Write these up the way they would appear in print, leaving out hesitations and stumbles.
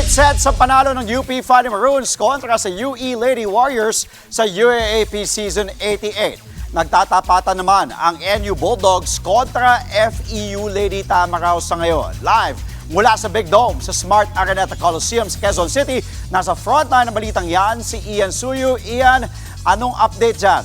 Straight set sa panalo ng UP Fighting Maroons kontra sa UE Lady Warriors sa UAAP Season 88. Nagtatapatan naman ang NU Bulldogs kontra FEU Lady Tamaraw sa ngayon. Live mula sa Big Dome sa Smart Araneta Coliseum sa Quezon City, nasa frontline ng balitang yan si Ian Suyu. Ian, anong update dyan?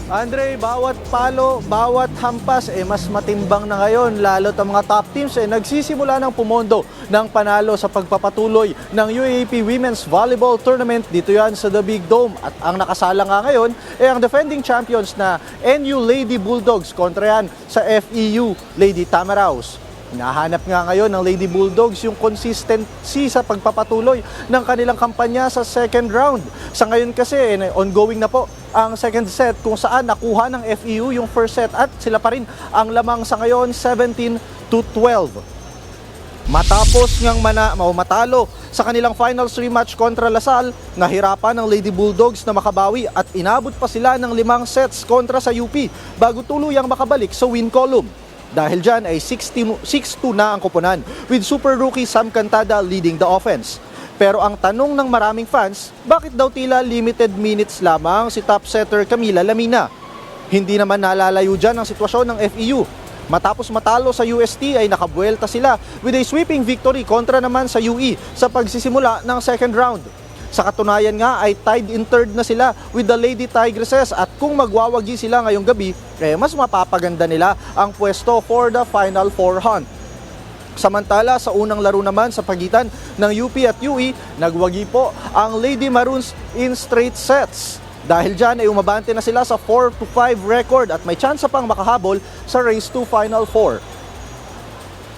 Andre, bawat palo, bawat hampas mas matimbang na ngayon. Lalo't ang mga top teams nagsisimula ng pumondo ng panalo sa pagpapatuloy ng UAAP Women's Volleyball Tournament. Dito yan sa The Big Dome. At ang nakasala nga ngayon ang defending champions na NU Lady Bulldogs kontra yan sa FEU Lady Tamaraws. Hinahanap nga ngayon ng Lady Bulldogs yung consistency sa pagpapatuloy ng kanilang kampanya sa second round. Sa ngayon kasi, ongoing na po ang second set kung saan nakuha ng FEU yung first set at sila pa rin ang lamang sa ngayon 17-12. Matapos ngang matalo sa kanilang finals rematch kontra Lasal, nahirapan ng Lady Bulldogs na makabawi at inabot pa sila ng 5 sets kontra sa UP bago tuluyang makabalik sa win column. Dahil dyan ay 6-2 na ang koponan with super rookie Sam Cantada leading the offense. Pero ang tanong ng maraming fans, bakit daw tila limited minutes lamang si top setter Camila Lamina? Hindi naman nalalayo dyan ang sitwasyon ng FEU. Matapos matalo sa UST ay nakabuelta sila with a sweeping victory kontra naman sa UE sa pagsisimula ng second round. Sa katunayan nga ay tied in third na sila with the Lady Tigresses at kung magwawagi sila ngayong gabi, mas mapapaganda nila ang pwesto for the Final Four hunt. Samantala sa unang laro naman sa pagitan ng UP at UE, nagwagi po ang Lady Maroons in straight sets. Dahil dyan ay umabante na sila sa 4-5 record at may tsansa pang makahabol sa race to Final Four.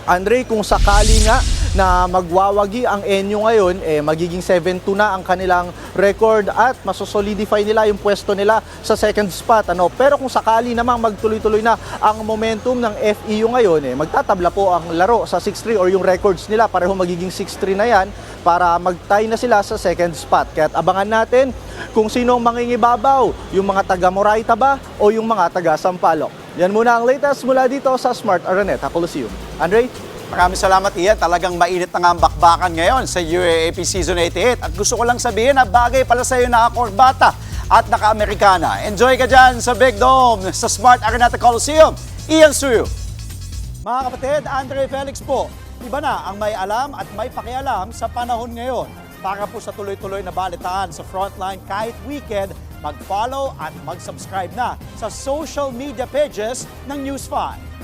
Andre, kung sakali nga na magwawagi ang NU ngayon, magiging 7-2 na ang kanilang record at masosolidify nila yung pwesto nila sa second spot. Pero kung sakali namang magtuloy-tuloy na ang momentum ng FEU ngayon, magtatabla po ang laro sa 6-3 or yung records nila, pareho magiging 6-3 na yan para mag-tie na sila sa second spot. Kaya abangan natin kung sino ang mangingibabaw, yung mga taga Moraita ba o yung mga taga Sampaloc. Yan muna ang latest mula dito sa Smart Araneta Coliseum. Andre? Maraming salamat, Ian. Talagang mainit na nga ang bakbakan ngayon sa UAAP Season 88. At gusto ko lang sabihin na bagay pala sa iyo naka-korbata at naka-Amerikana. Enjoy ka dyan sa Big Dome, sa Smart Araneta Coliseum. Ian Suyu. Mga kapatid, Andre Felix po. Iba na ang may alam at may pakialam sa panahon ngayon. Para po sa tuloy-tuloy na balitaan sa Frontline kahit weekend, mag-follow at mag-subscribe na sa social media pages ng News 5.